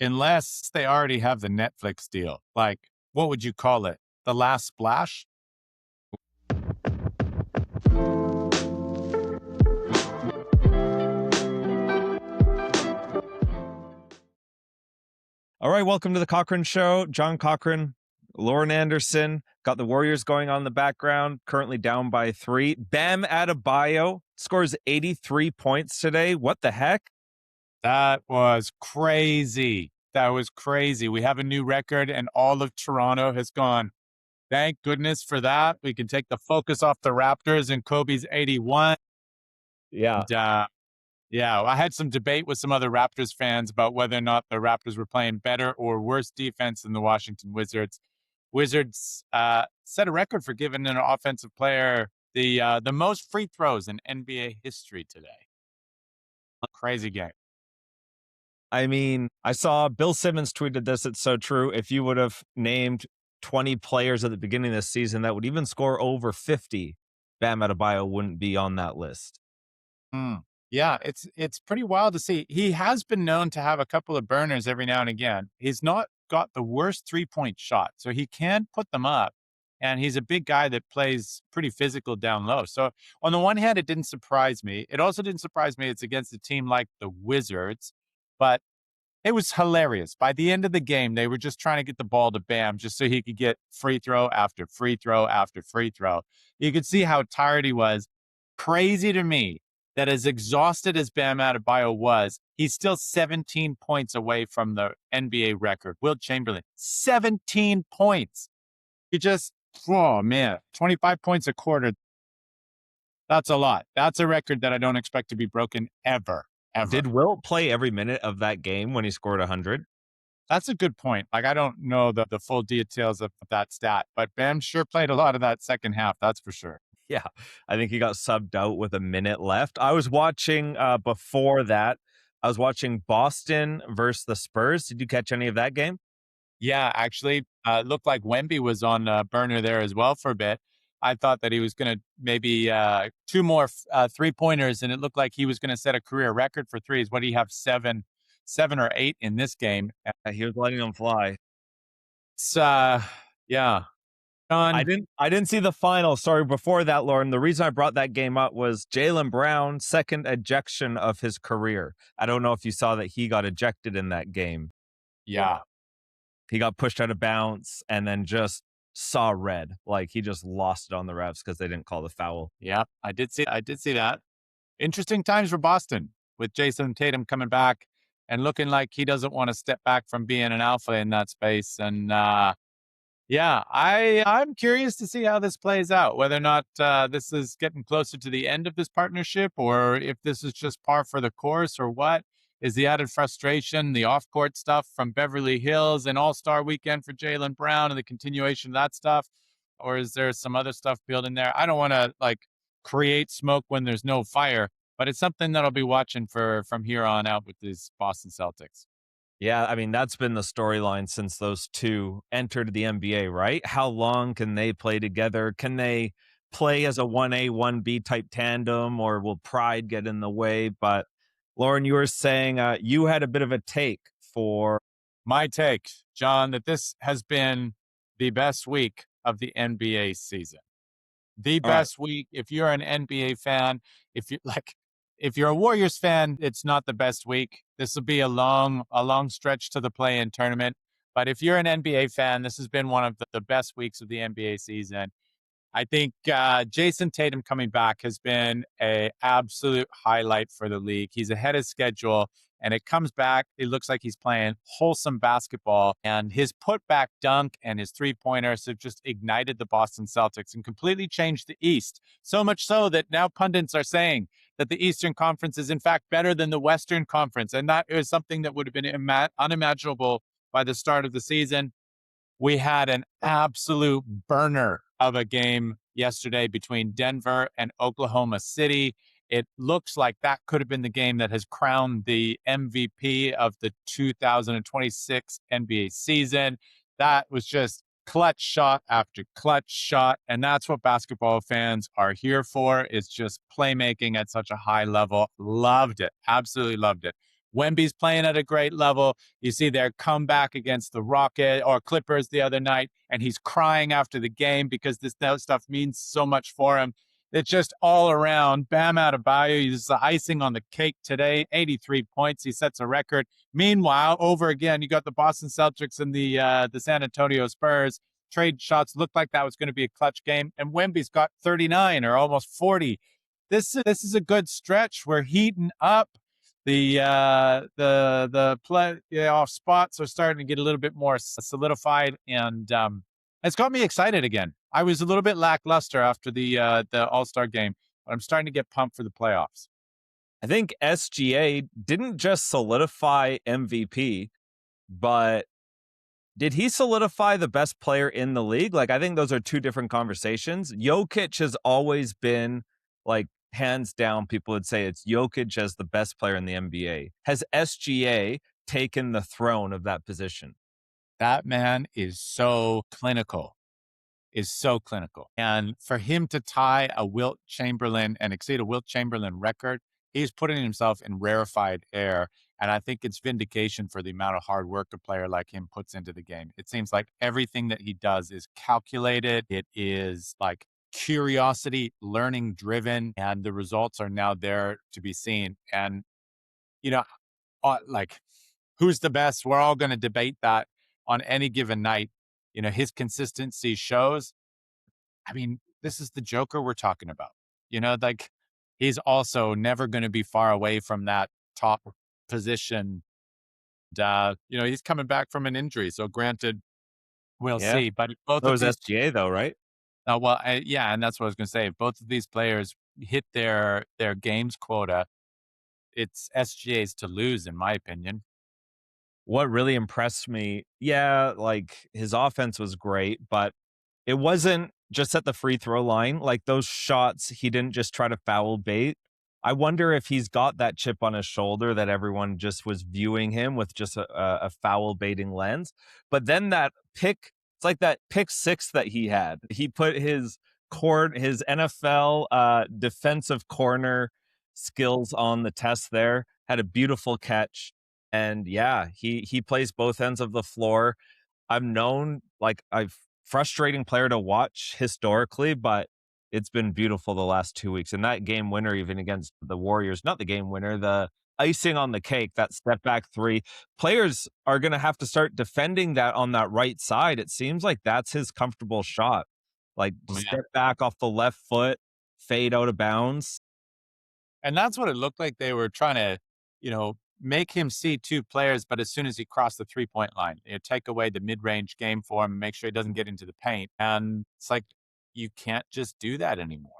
unless they already have the Netflix deal. Like, what would you call it? The Last Splash? All right, welcome to the Cochrane Show. John Cochrane, Lauren Anderson, got the Warriors going on in the background, currently down by 3. Bam Adebayo scores 83 points today. What the heck? That was crazy. That was crazy. We have a new record, and all of Toronto has gone. Thank goodness for that. We can take the focus off the Raptors and Kobe's 81. Yeah. And, yeah, I had some debate with some other Raptors fans about whether or not the Raptors were playing better or worse defense than the Washington Wizards. Wizards set a record for giving an offensive player the most free throws in NBA history today. Crazy game. I mean, I saw Bill Simmons tweeted this. It's so true. If you would have named 20 players at the beginning of the season that would even score over 50, Bam Adebayo wouldn't be on that list. Yeah, it's pretty wild to see. He has been known to have a couple of burners every now and again. He's not got the worst three-point shot, so he can put them up. And he's a big guy that plays pretty physical down low. So on the one hand, it didn't surprise me. It also didn't surprise me it's against a team like the Wizards, but it was hilarious. By the end of the game, they were just trying to get the ball to Bam just so he could get free throw after free throw after free throw. You could see how tired he was. Crazy to me that as exhausted as Bam Adebayo was, he's still 17 points away from the NBA record. Wilt Chamberlain, 17 points. He just, oh man, 25 points a quarter. That's a lot. That's a record that I don't expect to be broken ever. Did Wilt play every minute of that game when he scored 100? That's a good point. Like, I don't know the full details of that stat, but Bam sure played a lot of that second half. That's for sure. Yeah, I think he got subbed out with a minute left. I was watching before that. I was watching Boston versus the Spurs. Did you catch any of that game? Yeah, actually, it looked like Wemby was on burner there as well for a bit. I thought that he was going to maybe 2 more 3-pointers, and it looked like he was going to set a career record for threes. What do you have, 7 or 8 in this game? He was letting them fly. It's yeah. I didn't see the final. Sorry, before that, Lauren. The reason I brought that game up was Jaylen Brown's second ejection of his career. I don't know if you saw that he got ejected in that game. Yeah. He got pushed out of bounds and then just saw red. Like he just lost it on the refs because they didn't call the foul. Yeah, I did see that. Interesting times for Boston with Jason Tatum coming back and looking like he doesn't want to step back from being an alpha in that space. And yeah, I'm curious to see how this plays out, whether or not this is getting closer to the end of this partnership or if this is just par for the course or what. Is the added frustration, the off-court stuff from Beverly Hills, an all-star weekend for Jaylen Brown and the continuation of that stuff? Or is there some other stuff building there? I don't want to create smoke when there's no fire, but it's something that I'll be watching for from here on out with these Boston Celtics. Yeah, I mean, that's been the storyline since those two entered the NBA, right? How long can they play together? Can they play as a 1A, 1B type tandem, or will pride get in the way? But Lauren, you were saying you had a bit of a take for... My take, John, that this has been the best week of the NBA season. The best week. If you're an NBA fan, if you're a Warriors fan, it's not the best week. This will be a long stretch to the play-in tournament. But if you're an NBA fan, this has been one of the best weeks of the NBA season. I think Jason Tatum coming back has been an absolute highlight for the league. He's ahead of schedule, and it comes back. It looks like he's playing wholesome basketball, and his putback dunk and his three-pointers have just ignited the Boston Celtics and completely changed the East. So much so that now pundits are saying that the Eastern Conference is in fact better than the Western Conference, and that is something that would have been unimaginable by the start of the season. We had an absolute burner of a game yesterday between Denver and Oklahoma City. It looks like that could have been the game that has crowned the MVP of the 2026 NBA season. That was just clutch shot after clutch shot. And that's what basketball fans are here for. It's just playmaking at such a high level. Loved it. Absolutely loved it. Wemby's playing at a great level. You see their comeback against the Rocket or Clippers the other night, and he's crying after the game because this stuff means so much for him. It's just all around. Bam Adebayo, he's the icing on the cake today. 83 points. He sets a record. Meanwhile, over again, you got the Boston Celtics and the San Antonio Spurs. Trade shots looked like that was going to be a clutch game, and Wemby's got 39 or almost 40. This is a good stretch. We're heating up. The playoff spots are starting to get a little bit more solidified, and it's got me excited again. I was a little bit lackluster after the All-Star game, but I'm starting to get pumped for the playoffs. I think SGA didn't just solidify MVP, but did he solidify the best player in the league? Like, I think those are two different conversations. Jokic has always been, like, hands down, people would say it's Jokic as the best player in the NBA. Has SGA taken the throne of that position? That man is so clinical. And for him to tie a Wilt Chamberlain and exceed a Wilt Chamberlain record, he's putting himself in rarefied air. And I think it's vindication for the amount of hard work a player like him puts into the game. It seems like everything that he does is calculated. It is like curiosity, learning driven, and the results are now there to be seen. And, you know, like, who's the best? We're all going to debate that on any given night. You know, his consistency shows. I mean, this is the Joker we're talking about. You know, like, he's also never going to be far away from that top position. You know, he's coming back from an injury. So granted, we'll see. But both that of was these, SGA though, right? yeah, and that's what I was going to say. If both of these players hit their games quota, it's SGA's to lose, in my opinion. What really impressed me, yeah, like his offense was great, but it wasn't just at the free throw line. Like those shots, he didn't just try to foul bait. I wonder if he's got that chip on his shoulder that everyone just was viewing him with just a foul baiting lens. But then that pick, it's like that pick six that he had. He put his NFL defensive corner skills on the test there, had a beautiful catch. And yeah, he plays both ends of the floor. I'm known like I've frustrating player to watch historically, but it's been beautiful the last 2 weeks. And that game winner, even against the Warriors, not the game winner, the icing on the cake, that step back three. Players are going to have to start defending that on that right side. It seems like that's his comfortable shot. Like step back off the left foot, fade out of bounds. And that's what it looked like they were trying to, you know, make him see two players, but as soon as he crossed the 3-point line, you know, take away the mid-range game for him and make sure he doesn't get into the paint. And it's like, you can't just do that anymore.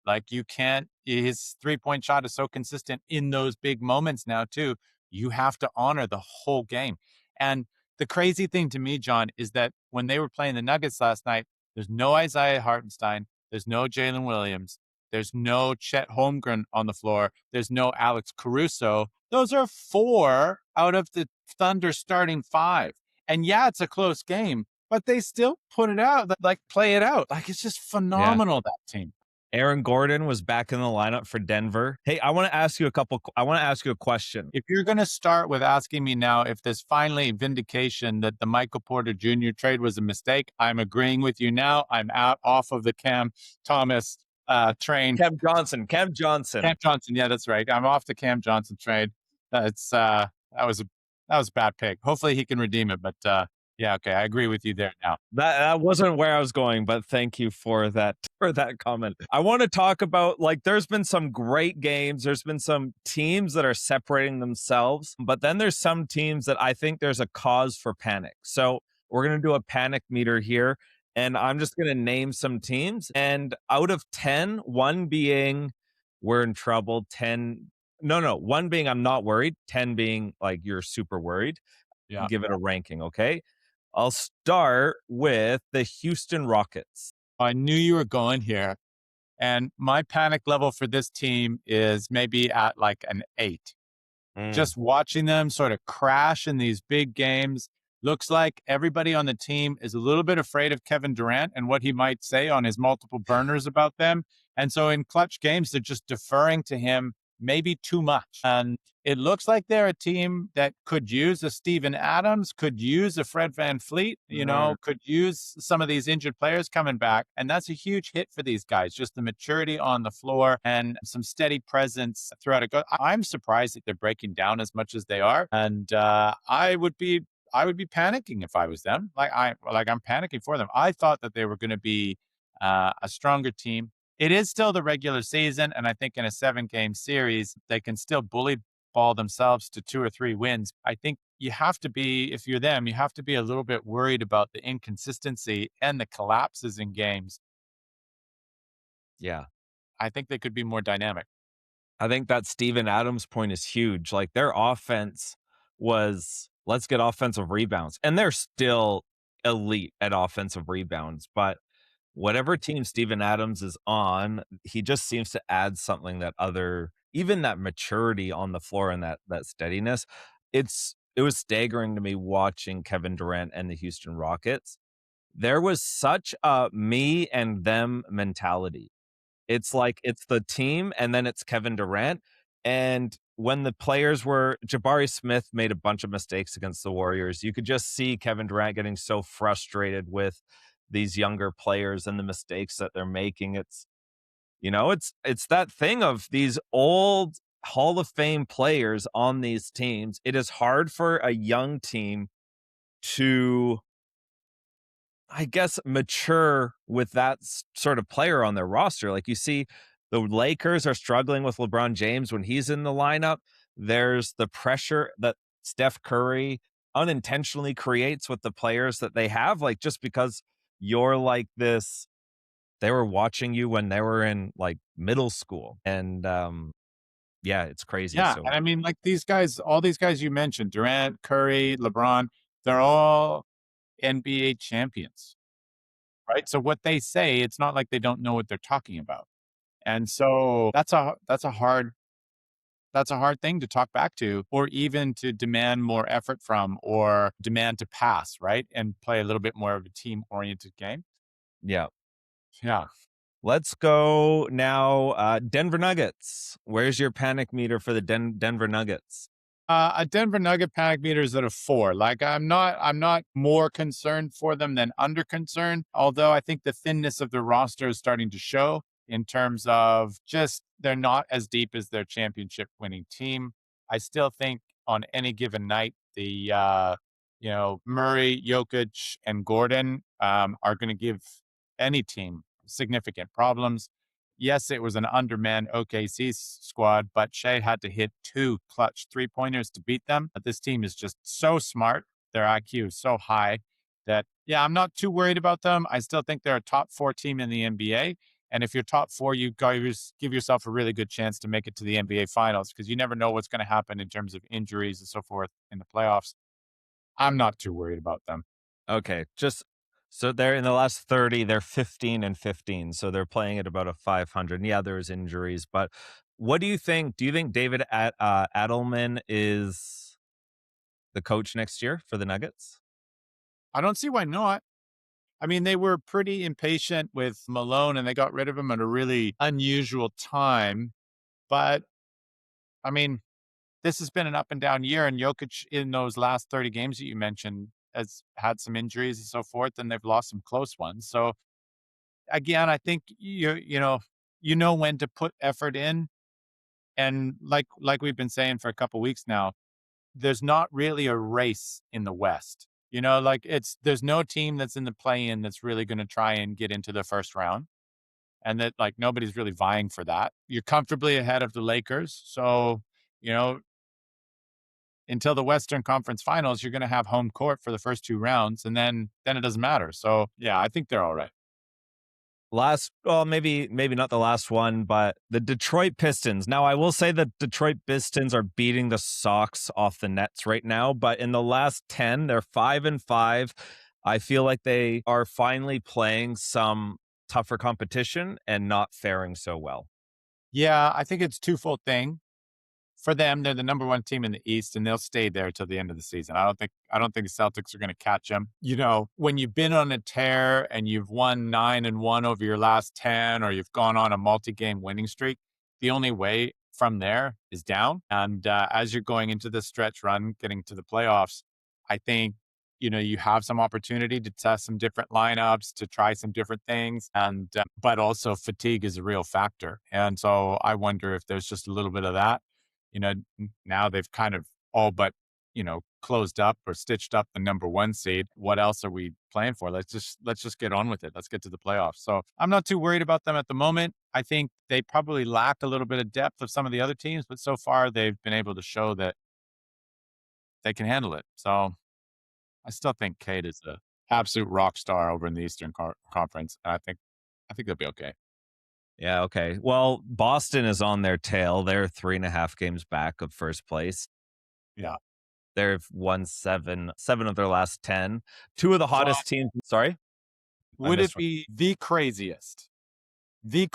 Like, you can't, his 3-point shot is so consistent in those big moments now too. You have to honor the whole game. And the crazy thing to me, John, is that when they were playing the Nuggets last night, there's no Isaiah Hartenstein, there's no Jaylen Williams, there's no Chet Holmgren on the floor, there's no Alex Caruso. Those are 4 out of the Thunder starting 5. And yeah, it's a close game, but they still put it out, like play it out. Like, it's just phenomenal, that team. Aaron Gordon was back in the lineup for Denver. Hey, I want to ask you a question. If you're going to start with asking me now if there's finally vindication that the Michael Porter Jr. trade was a mistake, I'm agreeing with you now. I'm off of the Cam Thomas train. Cam Johnson. Yeah, that's right. I'm off the Cam Johnson trade. That's that was a bad pick. Hopefully he can redeem it, but yeah, okay, I agree with you there now. That wasn't where I was going, but thank you for that comment. I want to talk about, like, there's been some great games. There's been some teams that are separating themselves, but then there's some teams that I think there's a cause for panic. So we're going to do a panic meter here, and I'm just going to name some teams. And out of 10, 1 being we're in trouble, 1 being I'm not worried, 10 being like you're super worried. Yeah. Give it a ranking, okay? I'll start with the Houston Rockets. I knew you were going here. And my panic level for this team is maybe at like an 8. Just watching them sort of crash in these big games. Looks like everybody on the team is a little bit afraid of Kevin Durant and what he might say on his multiple burners about them. And so in clutch games, they're just deferring to him maybe too much. And it looks like they're a team that could use a Steven Adams, could use a Fred VanVleet, could use some of these injured players coming back. And that's a huge hit for these guys, just the maturity on the floor and some steady presence throughout it. I'm surprised that they're breaking down as much as they are. And I would be panicking if I was them. I'm panicking for them. I thought that they were going to be a stronger team. It is still the regular season, and I think in a 7-game series, they can still bully ball themselves to 2 or 3 wins. I think you have to be, if you're them, you have to be a little bit worried about the inconsistency and the collapses in games. Yeah. I think they could be more dynamic. I think that Steven Adams point is huge. Like their offense was, let's get offensive rebounds. And they're still elite at offensive rebounds. But whatever team Steven Adams is on, he just seems to add something that even that maturity on the floor and that steadiness. It was staggering to me watching Kevin Durant and the Houston Rockets. There was such a me and them mentality. It's like it's the team and then it's Kevin Durant. And when the players Jabari Smith made a bunch of mistakes against the Warriors, you could just see Kevin Durant getting so frustrated with these younger players and the mistakes that they're making. It's that thing of these old Hall of Fame players on these teams. It is hard for a young team to, I guess, mature with that sort of player on their roster. Like you see, the Lakers are struggling with LeBron James when he's in the lineup. There's the pressure that Steph Curry unintentionally creates with the players that they have, like just because you're like this. They were watching you when they were in like middle school, and yeah, it's crazy. Yeah, So and I mean, like these guys, all these guys you mentioned, Durant, Curry, LeBron, they're all NBA champions, right? So what they say, it's not like they don't know what they're talking about. And so that's a hard thing to talk back to, or even to demand more effort from, or demand to pass, right? And play a little bit more of a team-oriented game. yeah. Yeah. Let's go now. Denver Nuggets. Where's your panic meter for the Denver Nuggets? A Denver Nugget panic meter is at a 4. Like I'm not more concerned for them than under concerned. Although I think the thinness of the roster is starting to show in terms of just they're not as deep as their championship winning team. I still think on any given night, the Murray, Jokic, and Gordon are going to give any team significant problems. Yes, it was an undermanned OKC squad, but Shea had to hit 2 clutch 3-pointers to beat them. But this team is just so smart. Their IQ is so high that, yeah, I'm not too worried about them. I still think they're a top 4 team in the NBA. And if you're top 4, you guys give yourself a really good chance to make it to the NBA Finals, because you never know what's going to happen in terms of injuries and so forth in the playoffs. I'm not too worried about them. Okay, so they're in the last 30, they're 15-15, so they're playing at about a 500. Yeah, there's injuries, but what do you think? Do you think David Adelman is the coach next year for the Nuggets? I don't see why not. I mean, they were pretty impatient with Malone and they got rid of him at a really unusual time. But I mean, this has been an up and down year, and Jokic in those last 30 games that you mentioned has had some injuries and so forth, and they've lost some close ones. So again, I think you know when to put effort in. And like we've been saying for a couple weeks now, there's not really a race in the West. There's no team that's in the play-in that's really going to try and get into the first round, and that like nobody's really vying for that. You're comfortably ahead of the Lakers, so you know until the Western Conference Finals, you're going to have home court for the first 2 rounds, and then it doesn't matter. So yeah, I think they're all right. Maybe not the last one, but the Detroit Pistons. Now, I will say that Detroit Pistons are beating the socks off the Nets right now, but in the last 10, they're 5-5. I feel like they are finally playing some tougher competition and not faring so well. Yeah, I think it's a twofold thing. For them, they're the number 1 team in the East, and they'll stay there till the end of the season. I don't think the Celtics are going to catch them. When you've been on a tear and you've won 9-1 over your last 10, or you've gone on a multi-game winning streak, the only way from there is down. And as you're going into the stretch run, getting to the playoffs, I think, you have some opportunity to test some different lineups, to try some different things. And, but also fatigue is a real factor. And so I wonder if there's just a little bit of that. Now they've kind of all but, closed up or stitched up the number one seed. What else are we playing for? Let's just get on with it. Let's get to the playoffs. So I'm not too worried about them at the moment. I think they probably lack a little bit of depth of some of the other teams, but so far they've been able to show that they can handle it. So I still think Cade is the absolute rock star over in the Eastern Conference. And I think they'll be okay. Yeah, okay. Well, Boston is on their tail. They're 3.5 games back of first place. Yeah. They've won seven of their last 10. Two of the hottest teams. Sorry? Would it be the craziest NBA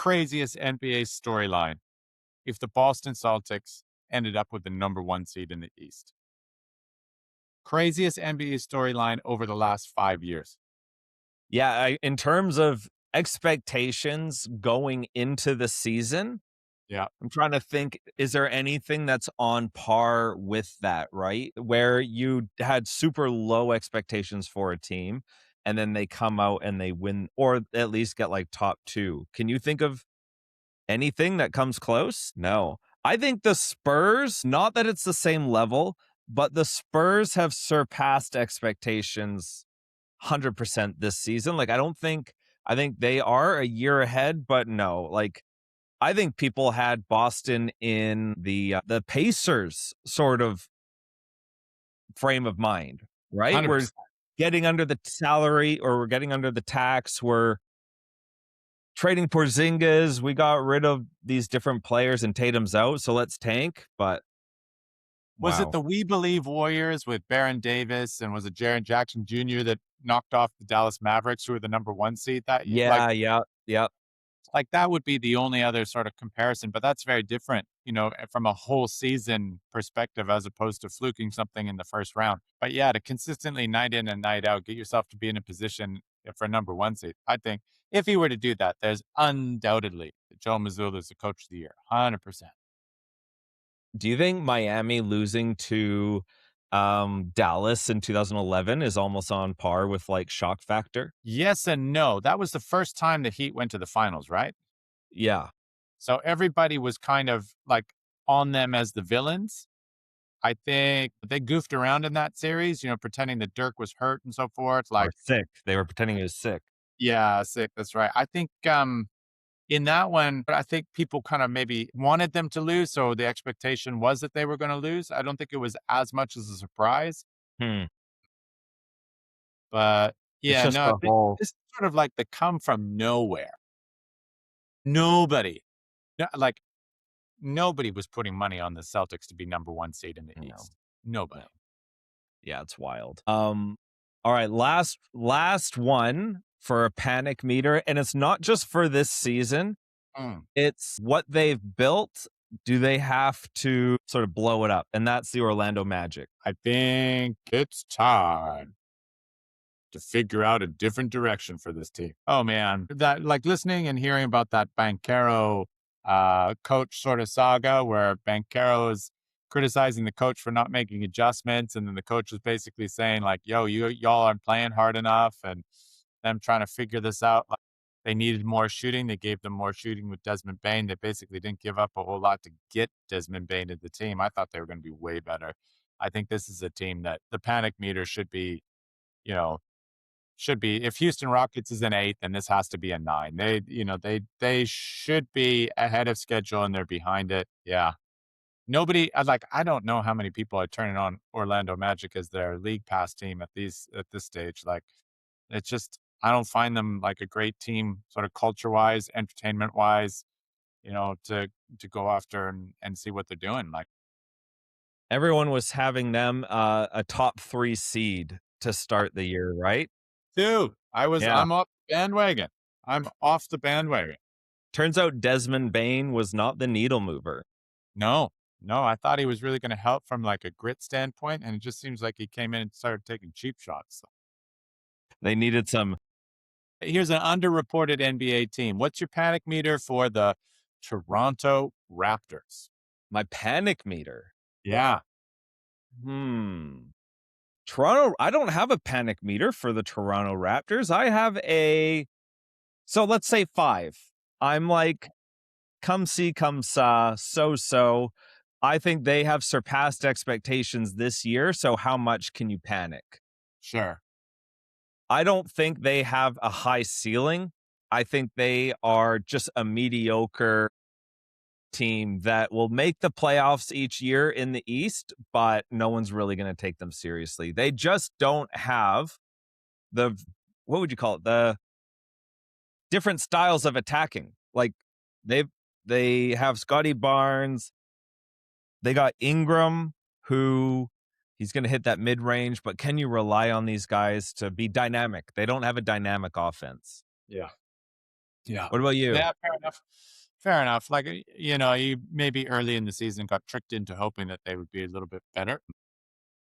storyline if the Boston Celtics ended up with the number one seed in the East? Craziest NBA storyline over the last 5 years. Yeah, in terms of expectations going into the season, yeah, I'm trying to think, is there anything that's on par with that, right? Where you had super low expectations for a team and then they come out and they win, or at least get like top two. Can you think of anything that comes close? No. I think the Spurs, not that it's the same level, but the Spurs have surpassed expectations 100% this season. Like, I think they are a year ahead, but no, like, I think people had Boston in the Pacers sort of frame of mind, right? 100%. We're getting under the salary, or we're getting under the tax. We're trading Porzingis. We got rid of these different players and Tatum's out, so let's tank. But was it the We Believe Warriors with Baron Davis, and was it Jaren Jackson Jr. that knocked off the Dallas Mavericks, who were the number one seed that year? Yeah. Like that would be the only other sort of comparison, but that's very different, from a whole season perspective, as opposed to fluking something in the first round. But yeah, to consistently night in and night out, get yourself to be in a position for a number one seed. I think if he were to do that, there's undoubtedly Joe Mazzulla is the coach of the year, 100%. Do you think Miami losing to Dallas in 2011 is almost on par with like shock factor? Yes and no. That was the first time the Heat went to the finals, right? Yeah. So everybody was kind of like on them as the villains. I think they goofed around in that series, pretending that Dirk was hurt and so forth. Or Like sick. They were pretending he was sick. Yeah, sick. That's right. I think in that one, I think people kind of maybe wanted them to lose, so the expectation was that they were going to lose. I don't think it was as much as a surprise. But It's yeah, just no, I the think whole. this is sort of like the come from nowhere. Nobody, like nobody was putting money on the Celtics to be number one seed in the East. Nobody. No. Yeah, it's wild. All right, last one for a panic meter, and it's not just for this season. It's what they've built. Do they have to sort of blow it up? And that's the Orlando Magic. I think it's time to figure out a different direction for this team. Oh man, that like listening and hearing about that Banchero coach sort of saga where Banchero is criticizing the coach for not making adjustments, and then the coach was basically saying like, "Yo, y'all aren't playing hard enough," and them trying to figure this out. Like, they needed more shooting. They gave them more shooting with Desmond Bane. They basically didn't give up a whole lot to get Desmond Bane to the team. I thought they were going to be way better. I think this is a team that the panic meter should be, if Houston Rockets is an 8, then this has to be a 9. They should be ahead of schedule and they're behind it. Yeah. I don't know how many people are turning on Orlando Magic as their league pass team at this stage. Like, it's just, I don't find them like a great team, sort of culture wise, entertainment wise, to go after and see what they're doing. Like, everyone was having them a top 3 seed to start the year, right? Dude, I'm off the bandwagon. I'm off the bandwagon. Turns out Desmond Bane was not the needle mover. No, I thought he was really going to help from like a grit standpoint, and it just seems like he came in and started taking cheap shots. They needed some. Here's an underreported NBA team. What's your panic meter for the Toronto Raptors? My panic meter. Yeah, Toronto, I don't have a panic meter for the Toronto Raptors. I have so let's say 5. I'm like, come see, come saw, so. I think they have surpassed expectations this year. So how much can you panic? sure. I don't think they have a high ceiling. I think they are just a mediocre team that will make the playoffs each year in the East, but no one's really going to take them seriously. They just don't have the, what would you call it? The different styles of attacking. Like they've they have Scotty Barnes, they got Ingram, who he's going to hit that mid range, but can you rely on these guys to be dynamic? They don't have a dynamic offense. Yeah. Yeah. What about you? Yeah, fair enough. Fair enough. Like, you maybe early in the season got tricked into hoping that they would be a little bit better.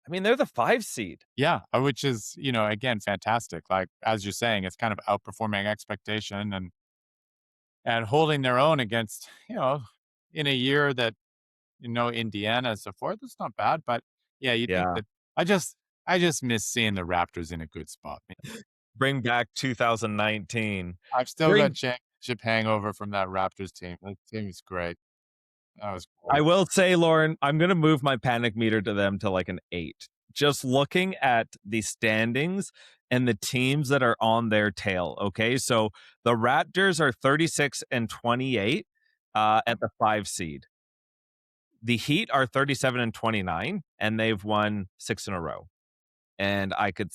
I mean, they're the 5 seed. Yeah, which is, again, fantastic. Like, as you're saying, it's kind of outperforming expectation and holding their own against, in a year that, Indiana and so forth. It's not bad, but yeah, you think Yeah. that I just miss seeing the Raptors in a good spot. Bring back 2019. I've still got Bring championship hangover from that Raptors team. That team was great. That was I great. will say, Lauren, I'm going to move my panic meter to them to like an 8. Just looking at the standings and the teams that are on their tail. Okay. So the Raptors are 36 and 28 at the 5 seed. The Heat are 37 and 29, and they've won 6 in a row. And I could,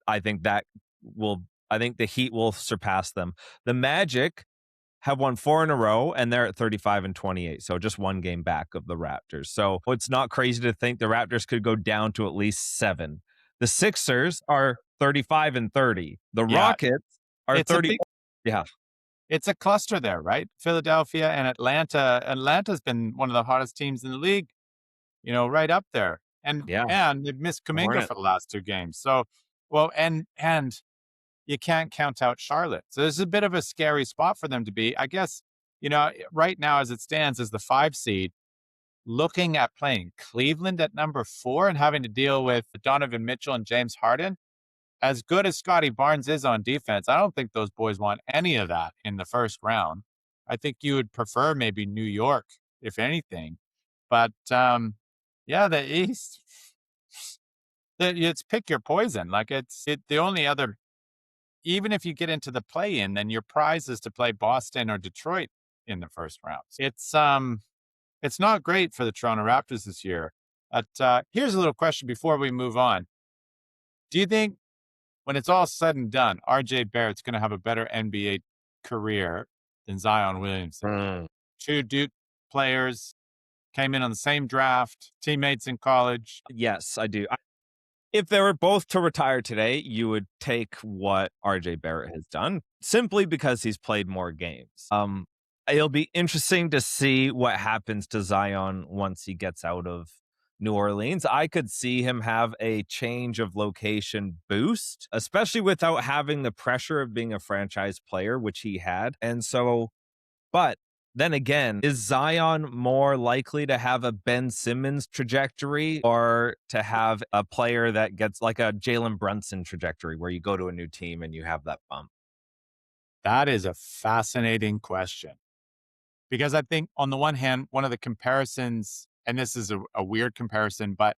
I think I think the Heat will surpass them. The Magic have won 4 in a row, and they're at 35 and 28. So just one game back of the Raptors. So it's not crazy to think the Raptors could go down to at least 7. The Sixers are 35 and 30. The Yeah, Rockets are it's a 30. big Yeah. it's a cluster there, right? Philadelphia and Atlanta. Atlanta's been one of the hottest teams in the league, right up there. And Yeah. and they've missed The Kuminga Hornets. for the last 2 games. So, well, and you can't count out Charlotte. So this is a bit of a scary spot for them to be. I guess, right now as it stands as the 5 seed, looking at playing Cleveland at number 4 and having to deal with Donovan Mitchell and James Harden. As good as Scotty Barnes is on defense, I don't think those boys want any of that in the first round. I think you would prefer maybe New York, if anything. But yeah, the East, it's pick your poison. Like the only other, even if you get into the play-in, then your prize is to play Boston or Detroit in the first round. It's not great for the Toronto Raptors this year. But here's a little question before we move on. Do you think when it's all said and done, RJ Barrett's going to have a better NBA career than Zion Williamson? 2 Duke players came in on the same draft, teammates in college. Yes, I do. If they were both to retire today, you would take what RJ Barrett has done simply because he's played more games. It'll be interesting to see what happens to Zion once he gets out of New Orleans. I could see him have a change of location boost, especially without having the pressure of being a franchise player, which he had. And so, but then again, is Zion more likely to have a Ben Simmons trajectory or to have a player that gets like a Jalen Brunson trajectory where you go to a new team and you have that bump? That is a fascinating question because I think on the one hand, one of the comparisons, and this is a weird comparison, but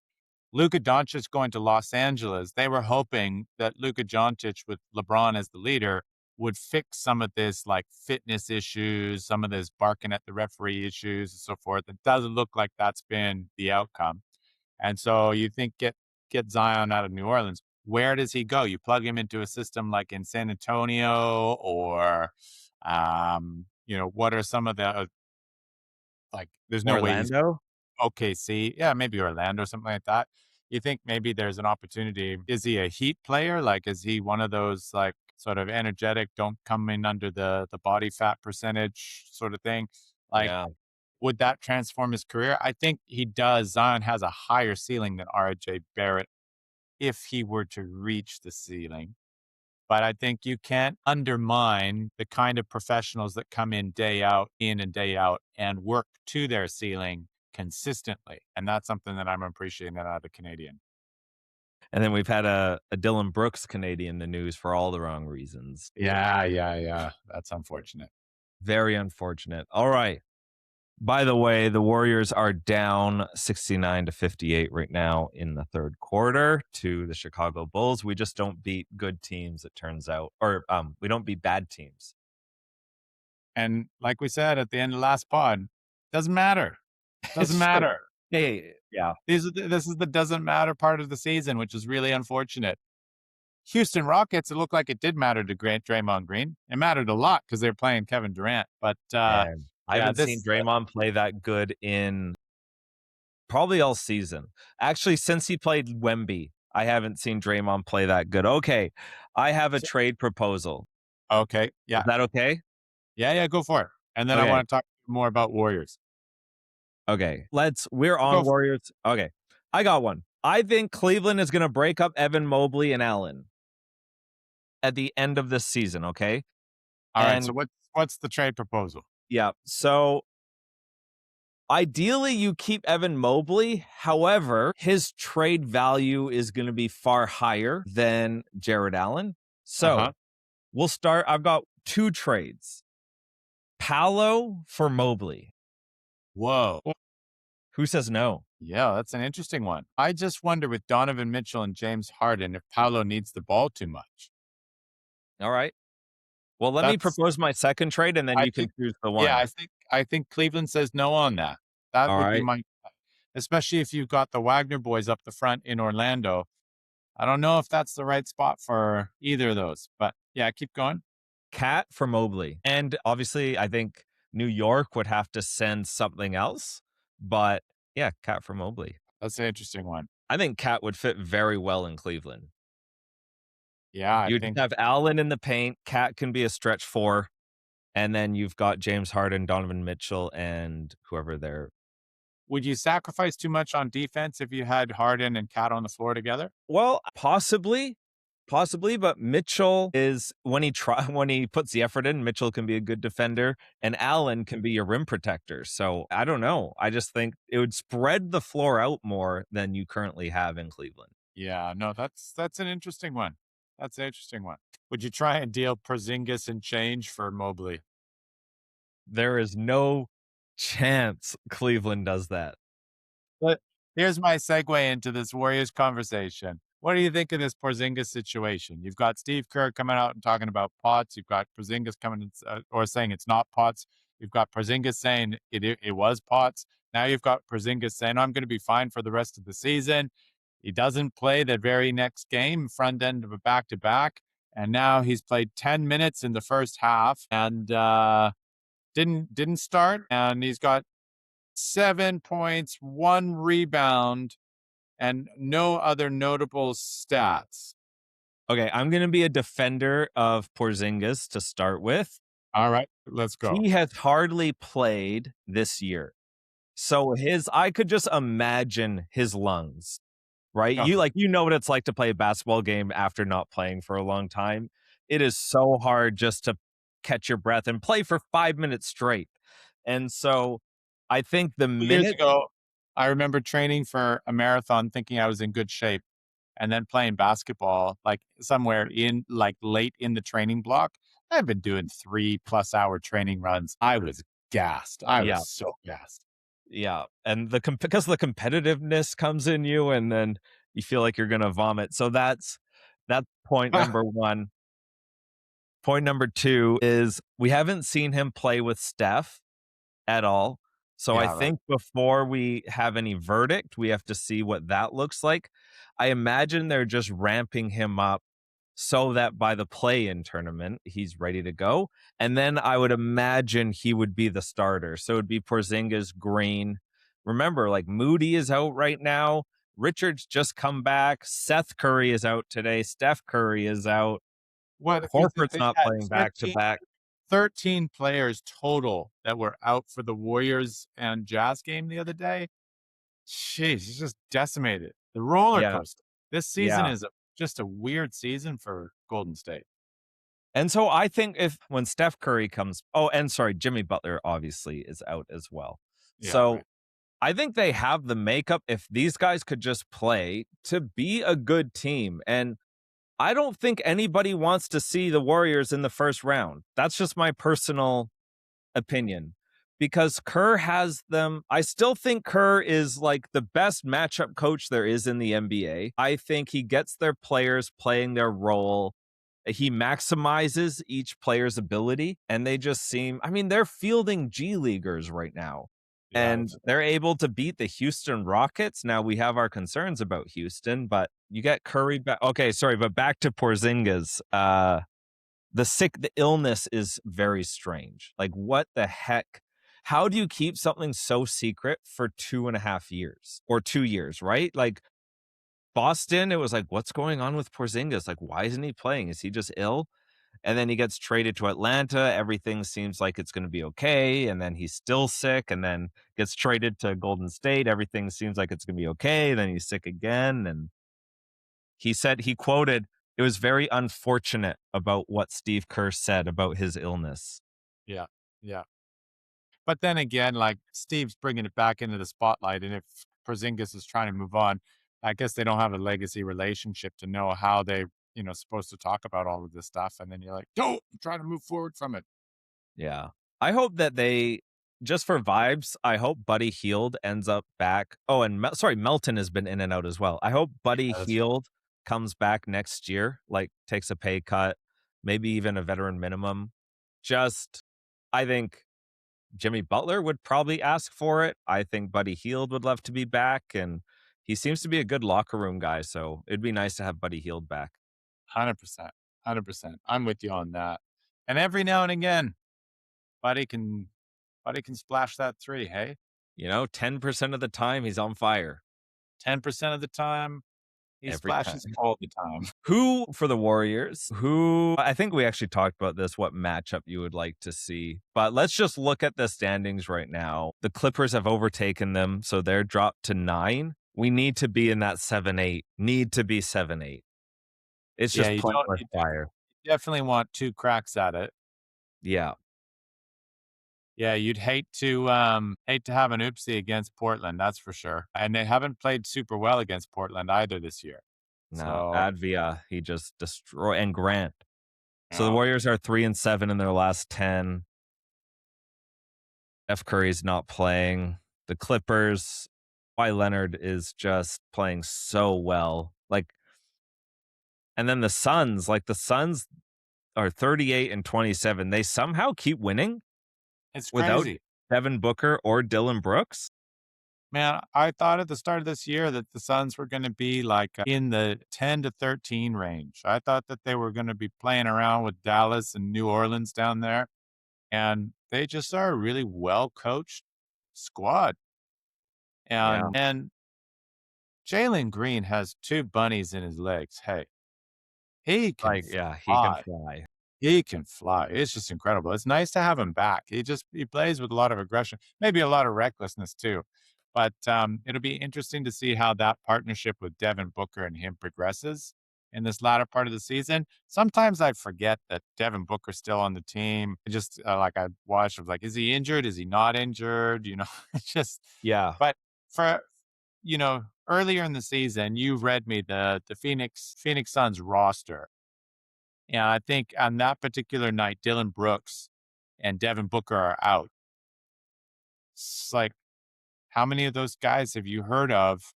Luka Doncic going to Los Angeles, they were hoping that Luka Doncic with LeBron as the leader would fix some of this like fitness issues, some of this barking at the referee issues and so forth. It doesn't look like that's been the outcome. And so you think get Zion out of New Orleans. Where does he go? You plug him into a system like in San Antonio or what are some of the like there's no way he's Orlando? OKC. Yeah, maybe Orlando, something like that. You think maybe there's an opportunity? Is he a Heat player? Like, is he one of those like sort of energetic, don't come in under the body fat percentage sort of thing? Like, Yeah. would that transform his career? I think he does. Zion has a higher ceiling than RJ Barrett if he were to reach the ceiling. But I think you can't undermine the kind of professionals that come in and day out, and work to their ceiling consistently. And that's something that I'm appreciating out of the Canadian. And then we've had a Dillon Brooks Canadian in the news for all the wrong reasons. Yeah. That's unfortunate. Very unfortunate. All right. By the way, the Warriors are down 69-58 right now in the third quarter to the Chicago Bulls. We just don't beat good teams, it turns out. Or we don't beat bad teams. And like we said at the end of last pod, doesn't matter. Doesn't matter. Hey, yeah. This is the doesn't matter part of the season, which is really unfortunate. Houston Rockets, it looked like it did matter to Draymond Green. It mattered a lot because they're playing Kevin Durant. But And I haven't seen this Draymond play that good in probably all season. Actually, since he played Wemby, I haven't seen Draymond play that good. Okay, I have a trade proposal. okay, yeah, Is that okay? yeah, go for it. And then I Okay. want to talk more about Warriors. Okay, we're on Warriors. Okay, I got one. I think Cleveland is going to break up Evan Mobley and Allen at the end of this season, okay? All right, so what's the trade proposal? Yeah, so ideally you keep Evan Mobley. However, his trade value is going to be far higher than Jared Allen. So we'll start. I've got two trades. Paolo for Mobley. Whoa. Who says no? Yeah, that's an interesting one. I just wonder with Donovan Mitchell and James Harden if Paolo needs the ball too much. All right. Well, let me propose my second trade, and then you can choose the one. Yeah, I think Cleveland says no on that. That would be my, especially if you've got the Wagner boys up the front in Orlando. I don't know if that's the right spot for either of those, but yeah, keep going. Cat for Mobley. And obviously, I think New York would have to send something else, but yeah, Cat for Mobley. That's an interesting one. I think Cat would fit very well in Cleveland. Yeah, you have Allen in the paint. Cat can be a stretch four. And then you've got James Harden, Donovan Mitchell, and whoever there. Would you sacrifice too much on defense if you had Harden and Cat on the floor together? Well, possibly, but Mitchell is when he puts the effort in, Mitchell can be a good defender, and Allen can be your rim protector. So I don't know. I just think it would spread the floor out more than you currently have in Cleveland. Yeah, no, that's an interesting one. That's an interesting one. Would you try and deal Porzingis and change for Mobley? There is no chance Cleveland does that. But here's my segue into this Warriors conversation. What do you think of this Porzingis situation? You've got Steve Kerr coming out and talking about Potts. You've got Porzingis coming or saying it's not Potts. You've got Porzingis saying it was Potts. Now you've got Porzingis saying, I'm going to be fine for the rest of the season. He doesn't play the very next game, front end of a back-to-back. And now he's played 10 minutes in the first half and didn't start. And he's got 7 points, 1 rebound, and no other notable stats. Okay, I'm going to be a defender of Porzingis to start with. All right, let's go. He has hardly played this year. So I could just imagine his lungs, right? You know what it's like to play a basketball game after not playing for a long time. It is so hard just to catch your breath and play for 5 minutes straight. And so I think years ago, I remember training for a marathon thinking I was in good shape and then playing basketball like somewhere in like late in the training block. I've been doing 3+ hour training runs. I was gassed. I was so gassed. Yeah. And because the competitiveness comes in you and then you feel like you're going to vomit. So that's point number one. Point number two is we haven't seen him play with Steph at all. So I think before we have any verdict, we have to see what that looks like. I imagine they're just ramping him up so that by the play-in tournament, he's ready to go. And then I would imagine he would be the starter. So it would be Porzingis, Green. Remember, like Moody is out right now. Richard's just come back. Seth Curry is out today. Steph Curry is out. Horford's not playing back-to-back. 13 players total that were out for the Warriors and Jazz game the other day. Jeez, it's just decimated. The roller coaster. This season is just a weird season for Golden State. And so I think when Steph Curry comes, and sorry, Jimmy Butler obviously is out as well. Yeah, So right. I think they have the makeup, if these guys could just play, to be a good team. And I don't think anybody wants to see the Warriors in the first round. That's just my personal opinion. Because Kerr has them. I still think Kerr is like the best matchup coach there is in the NBA. I think he gets their players playing their role. He maximizes each player's ability, and they just seem, I mean, they're fielding G Leaguers right now. Yeah, And they're able to beat the Houston Rockets. Now we have our concerns about Houston, but you get Curry back. Okay, sorry, but back to Porzingis. The illness is very strange. Like, what the heck? How do you keep something so secret for 2.5 years or 2 years, right? Like, Boston, it was like, what's going on with Porzingis? Like, why isn't he playing? Is he just ill? And then he gets traded to Atlanta. Everything seems like it's going to be okay. And then he's still sick, and then gets traded to Golden State. Everything seems like it's going to be okay. Then he's sick again. And he quoted, it was very unfortunate about what Steve Kerr said about his illness. yeah, yeah. But then again, like Steve's bringing it back into the spotlight, and if Porzingis is trying to move on, I guess they don't have a legacy relationship to know how they, supposed to talk about all of this stuff. And then you're like, don't try to move forward from it. Yeah. I hope that just for vibes, I hope Buddy Hield ends up back. Oh, and Melton has been in and out as well. I hope Buddy Yeah, Hield comes back next year, like takes a pay cut, maybe even a veteran minimum. I think Jimmy Butler would probably ask for it. I think Buddy Hield would love to be back, and he seems to be a good locker room guy. So it'd be nice to have Buddy Hield back. 100%. 100%. I'm with you on that. And every now and again, Buddy can Buddy can splash that three. Hey, 10% of the time he's on fire. 10% of the time, he Every time. splashes all the time. Who for the Warriors? I think we actually talked about this, what matchup you would like to see. But let's just look at the standings right now. The Clippers have overtaken them, so they're dropped to 9. We need to be in that 7-8. Need to be 7-8. It's Yeah, just playing with fire. you definitely want two cracks at it. Yeah. Yeah, you'd hate to have an oopsie against Portland, that's for sure. And they haven't played super well against Portland either this year. No, So, Advia, he just destroyed, and Grant. So the yeah, Warriors are 3-7 in their last 10. Steph Curry's not playing. The Clippers, Kawhi Leonard is just playing so well. And then the Suns are 38-27. They somehow keep winning it's without crazy. Devin Booker or Dillon Brooks. Man, I thought at the start of this year that the Suns were going to be like in the 10 to 13 range. I thought that they were going to be playing around with Dallas and New Orleans down there. And they just are a really well coached squad. Yeah. And Jaylen Green has two bunnies in his legs. Hey, he can He can fly. fly. He can fly. It's just incredible. It's nice to have him back. He plays with a lot of aggression, maybe a lot of recklessness too. But it'll be interesting to see how that partnership with Devin Booker and him progresses in this latter part of the season. Sometimes I forget that Devin Booker's still on the team. I watch, I was like, is he injured? Is he not injured? It's just. Yeah. But for earlier in the season, you read me the Phoenix Suns roster. And I think on that particular night, Dillon Brooks and Devin Booker are out. It's like, how many of those guys have you heard of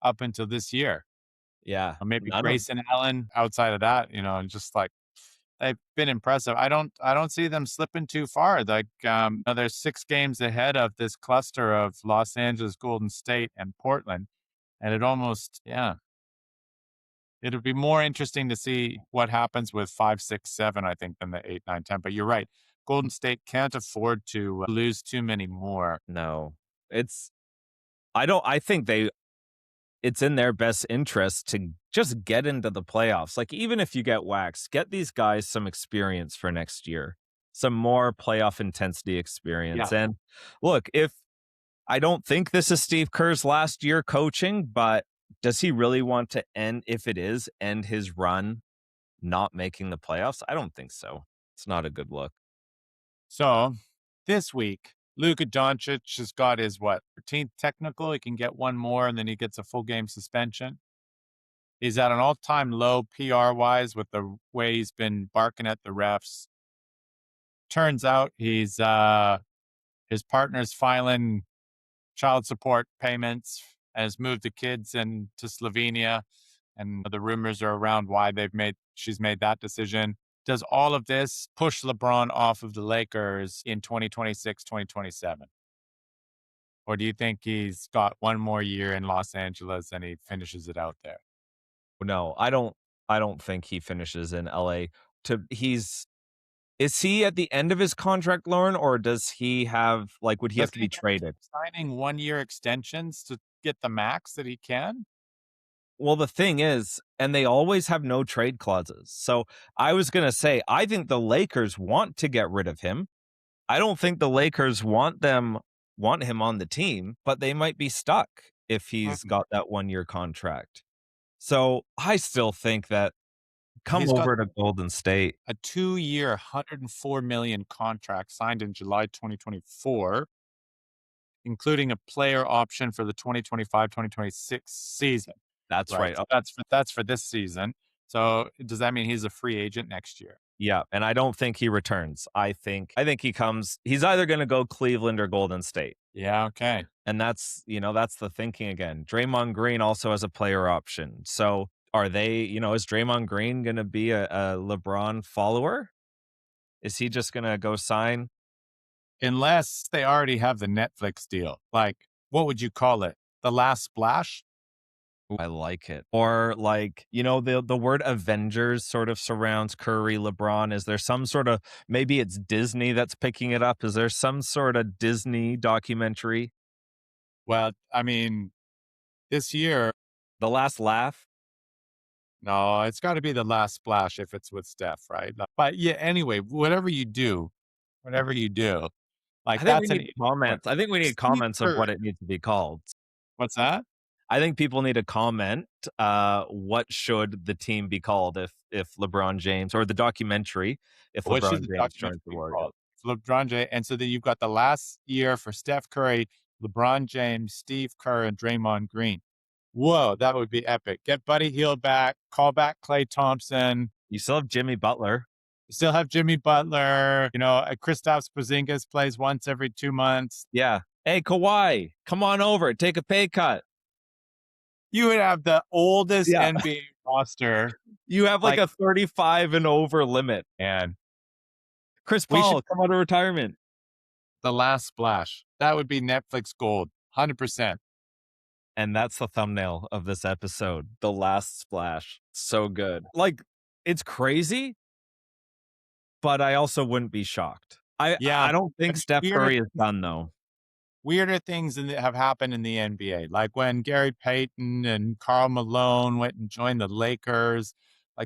up until this year? Yeah. Or maybe None of Grayson Allen outside of that, and just like they've been impressive. I don't see them slipping too far. Like they're 6 games ahead of this cluster of Los Angeles, Golden State, and Portland. And it'll be more interesting to see what happens with 5, 6, 7, I think, than the 8, 9, 10. But you're right. Golden State can't afford to lose too many more. No. I think it's in their best interest to just get into the playoffs. Like, even if you get waxed, get these guys some experience for next year, some more playoff intensity experience. Yeah. And look, I don't think this is Steve Kerr's last year coaching, but does he really want to end his run not making the playoffs? I don't think so. It's not a good look. So this week, Luka Doncic has got his 13th technical. He can get one more, and then he gets a full game suspension. He's at an all-time low PR wise with the way he's been barking at the refs. Turns out his partner's filing child support payments and has moved the kids into Slovenia, and the rumors are around why she's made that decision. Does all of this push LeBron off of the Lakers in 2026, 2027? Or do you think he's got one more year in Los Angeles and he finishes it out there? No, I don't think he finishes in LA. Is he at the end of his contract, Lauren, or does he have would he have Does to he be traded? signing 1-year extensions to get the max that he can? Well, the thing is, and they always have no trade clauses. So I was going to say, I think the Lakers want to get rid of him. I don't think the Lakers want him on the team, but they might be stuck if he's got that 1-year contract. So I still think that He's got to Golden State. a 2-year, $104 million contract signed in July 2024, including a player option for the 2025-2026 season. That's right. So that's for this season. So does that mean he's a free agent next year? Yeah, and I don't think he returns. I think he's either going to go Cleveland or Golden State. Yeah, okay. And that's the thinking again. Draymond Green also has a player option. So are they, is Draymond Green going to be a LeBron follower? Is he just going to go sign? Unless they already have the Netflix deal. What would you call it? The Last Splash? I like it. Or the word Avengers sort of surrounds Curry, LeBron. Is there some sort of, maybe it's Disney that's picking it up? Is there some sort of Disney documentary? Well, I mean, this year. The Last Laugh? No, it's got to be The Last Splash if it's with Steph, right? But yeah, anyway, whatever you do, I think we need comments. I think we need comments of what it needs to be called. What's that? I think people need to comment what should the team be called if LeBron James, or the documentary if LeBron James joins the Warriors. LeBron James, and so then you've got the last year for Steph Curry, LeBron James, Steve Kerr, and Draymond Green. Whoa, that would be epic. Get Buddy Hield back, call back Klay Thompson. You still have Jimmy Butler. Kristaps Porzingis plays once every 2 months. Yeah. Hey, Kawhi, come on over. Take a pay cut. You would have the oldest NBA roster. You have a 35 and over limit. And Chris Paul, come out of retirement. The Last Splash. That would be Netflix gold. 100%. And that's the thumbnail of this episode. The Last Splash. So good. It's crazy, but I also wouldn't be shocked. I don't think Steph Curry is done, though. Weirder things have happened in the NBA, like when Gary Payton and Karl Malone went and joined the Lakers.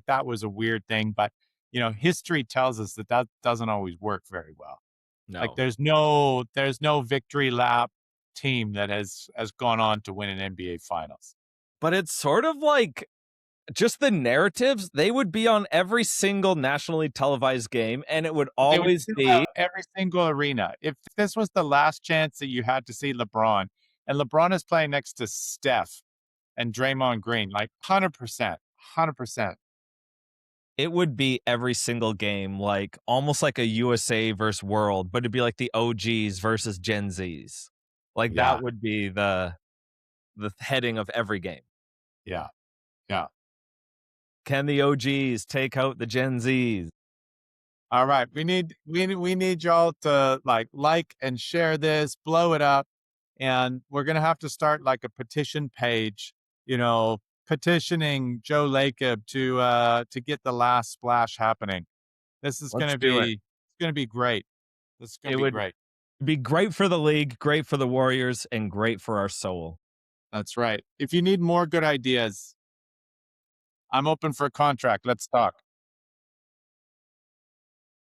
That was a weird thing, but history tells us that doesn't always work very well. No. There's no victory lap team that has gone on to win an NBA Finals. But it's sort of just the narratives. They would be on every single nationally televised game, and it would always be every single arena. If this was the last chance that you had to see LeBron, and LeBron is playing next to Steph and Draymond Green, 100%. It would be every single game, almost like a USA versus World, but it'd be like the OGs versus Gen Zs. That would be the heading of every game. Yeah. Can the OGs take out the Gen Zs? All right, we need y'all to like and share this, blow it up, and we're gonna have to start a petition page. Petitioning Joe Lacob to get the Last Splash happening. This is gonna be great. This is gonna be great. Be great for the league, great for the Warriors, and great for our soul. That's right. If you need more good ideas, I'm open for a contract. Let's talk.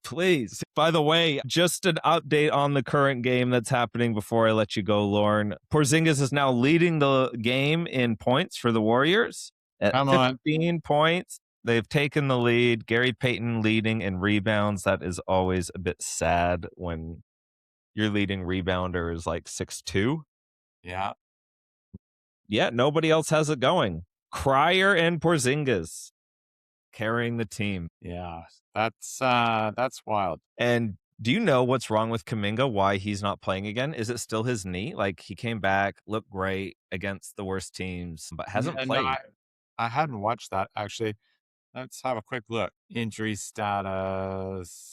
Please. By the way, just an update on the current game that's happening before I let you go, Lauren. Porzingis is now leading the game in points for the Warriors at 15 points. They've taken the lead. Gary Payton leading in rebounds. That is always a bit sad when your leading rebounder is like 6'2". Yeah. Yeah, nobody else has it going. Cryer and Porzingis carrying the team. Yeah. That's wild. And do you know what's wrong with Kuminga? Why he's not playing again? Is it still his knee? Like, he came back, looked great against the worst teams, but hasn't Yeah, no, played. I hadn't watched that actually. Let's have a quick look. Injury status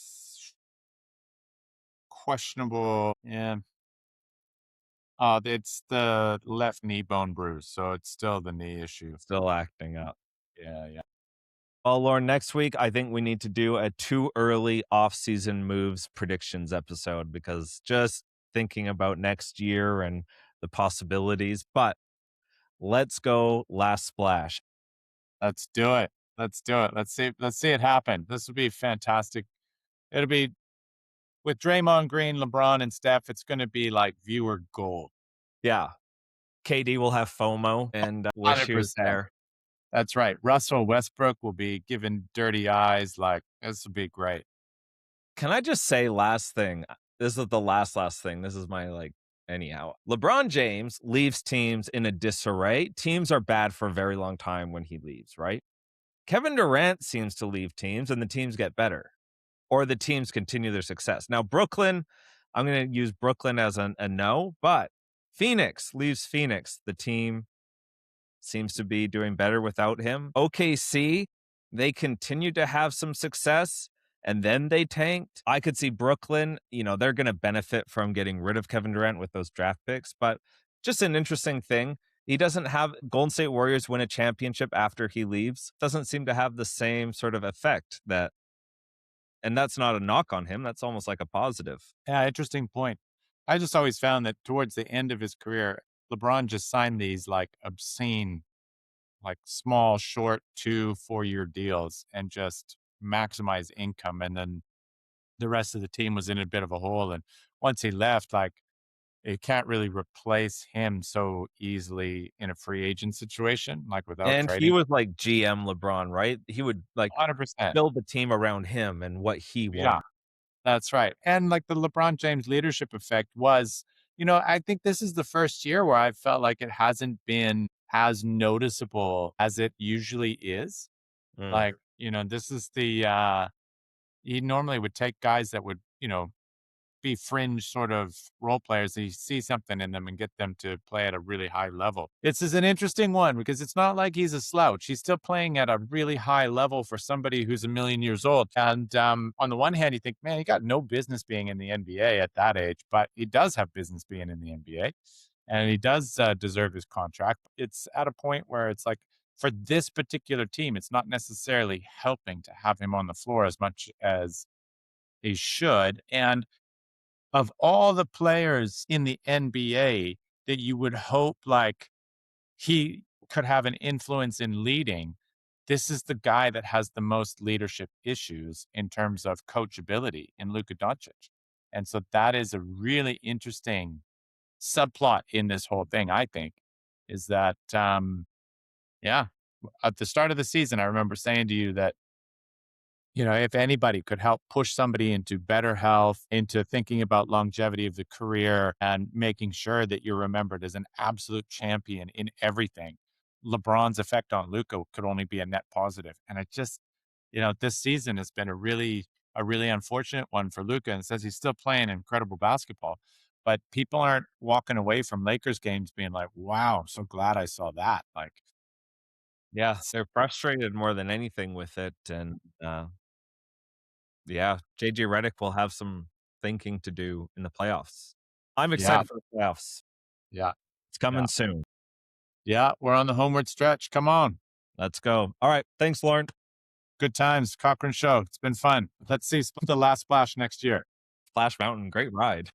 questionable. Yeah. It's the left knee bone bruise, so it's still the knee issue. Still acting up. Yeah, yeah. Well, Lauren, next week, I think we need to do a too early off-season moves predictions episode because just thinking about next year and the possibilities. But let's go last splash. Let's do it. Let's do it. Let's see it happen. This would be fantastic. It'll be with Draymond Green, LeBron, and Steph, it's gonna be like viewer gold. Yeah. KD will have FOMO and wish he was 100%. there. That's right. Russell Westbrook will be given dirty eyes. Like, this would be great. Can I just say last thing? This is the last thing. This is my anyhow. LeBron James leaves teams in a disarray. Teams are bad for a very long time when he leaves, right? Kevin Durant seems to leave teams and the teams get better or the teams continue their success. Now, Brooklyn, I'm going to use Brooklyn as a no, but Phoenix leaves Phoenix. The team seems to be doing better without him. OKC, they continued to have some success and then they tanked. I could see Brooklyn, they're going to benefit from getting rid of Kevin Durant with those draft picks, but just an interesting thing. He doesn't have Golden State Warriors win a championship after he leaves. Doesn't seem to have the same sort of effect and that's not a knock on him. That's almost like a positive. Yeah, interesting point. I just always found that towards the end of his career, LeBron just signed these like obscene, like small, short 2-4 year deals and just maximize income. And then the rest of the team was in a bit of a hole. And once he left, like it can't really replace him so easily in a free agent situation, like without And he trading. was like GM LeBron, right? He would 100%. build the team around him and what he Yeah. wanted. That's right. And like the LeBron James leadership effect was, I think this is the first year where I felt like it hasn't been as noticeable as it usually is. Mm. Like, this is he normally would take guys that would, be fringe sort of role players. And you see something in them and get them to play at a really high level. This is an interesting one because it's not like he's a slouch. He's still playing at a really high level for somebody who's a million years old. And on the one hand, you think, man, he got no business being in the NBA at that age, but he does have business being in the NBA. And he does deserve his contract. It's at a point where it's like, for this particular team, it's not necessarily helping to have him on the floor as much as he should. And of all the players in the NBA that you would hope like he could have an influence in leading, this is the guy that has the most leadership issues in terms of coachability in Luka Doncic. And so that is a really interesting subplot in this whole thing, I think, is that, yeah, at the start of the season, I remember saying to you that if anybody could help push somebody into better health, into thinking about longevity of the career and making sure that you're remembered as an absolute champion in everything, LeBron's effect on Luka could only be a net positive. And it just, this season has been a really unfortunate one for Luka. And it says he's still playing incredible basketball, but people aren't walking away from Lakers games being like, wow, I'm so glad I saw that. Like, Yeah, they're frustrated more than anything with it. And yeah, JJ Redick will have some thinking to do in the playoffs. I'm yeah, excited for the playoffs. yeah, It's coming yeah, soon. yeah. We're on the homeward stretch. Come on. Let's go. All right. Thanks, Lauren. Good times. Cochrane Show. It's been fun. Let's see the last splash next year. Splash Mountain, great ride.